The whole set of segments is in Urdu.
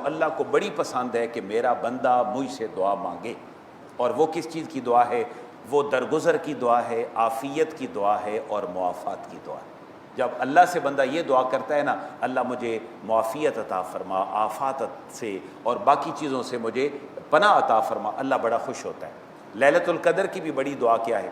اللہ کو بڑی پسند ہے کہ میرا بندہ مجھ سے دعا مانگے، اور وہ کس چیز کی دعا ہے؟ وہ درگزر کی دعا ہے، عافیت کی دعا ہے، اور معافات کی دعا ہے۔ جب اللہ سے بندہ یہ دعا کرتا ہے نا، اللہ مجھے معافیت عطا فرما، آفات سے اور باقی چیزوں سے مجھے پناہ عطا فرما، اللہ بڑا خوش ہوتا ہے۔ لیلۃ القدر کی بھی بڑی دعا کیا ہے؟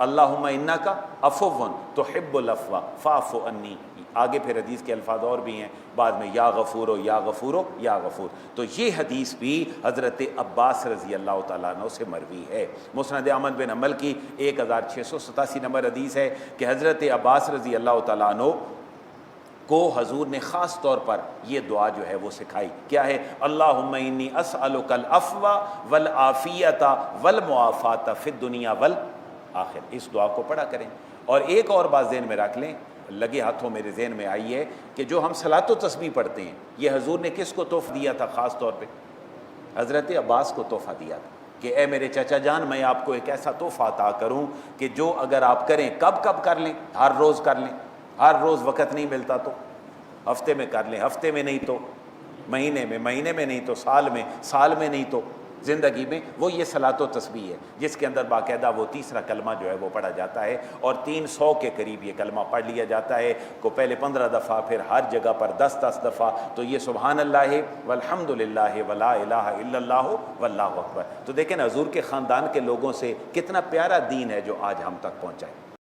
اللہم انک عفو تحب العفو فاعف عنی، آگے پھر حدیث کے الفاظ اور بھی ہیں بعد میں، یا غفورو یا غفورو یا غفور۔ تو یہ حدیث بھی حضرت عباس رضی اللہ تعالیٰ عنہ سے مروی ہے۔ مسند احمد بن حنبل کی 1687 نمبر حدیث ہے کہ حضرت عباس رضی اللہ تعالیٰ عنہ کو حضور نے خاص طور پر یہ دعا جو ہے وہ سکھائی، کیا ہے؟ اللہم انی اسألک العفو والعافیت والمعافات فی الدنیا والآخرہ۔ اس دعا کو پڑھا کریں۔ اور ایک اور بات ذہن میں رکھ لیں، لگے ہاتھوں میرے ذہن میں آئی ہے کہ جو ہم صلاۃ و تسبیح پڑھتے ہیں، یہ حضور نے کس کو تحفہ دیا تھا؟ خاص طور پہ حضرت عباس کو تحفہ دیا تھا کہ اے میرے چچا جان، میں آپ کو ایک ایسا تحفہ عطا کروں کہ جو اگر آپ کریں، کب کب کر لیں؟ ہر روز کر لیں، ہر روز وقت نہیں ملتا تو ہفتے میں کر لیں، ہفتے میں نہیں تو مہینے میں، مہینے میں نہیں تو سال میں، سال میں نہیں تو زندگی میں، وہ یہ صلاۃ و تسبیح ہے جس کے اندر باقاعدہ وہ تیسرا کلمہ جو ہے وہ پڑھا جاتا ہے، اور 300 کے قریب یہ کلمہ پڑھ لیا جاتا ہے، کو پہلے 15 دفعہ، پھر ہر جگہ پر 10 دفعہ۔ تو یہ سبحان اللہ والحمد للہ ولا الہ الا اللہ واللہ اکبر۔ تو دیکھیں حضور کے خاندان کے لوگوں سے کتنا پیارا دین ہے جو آج ہم تک پہنچا ہے۔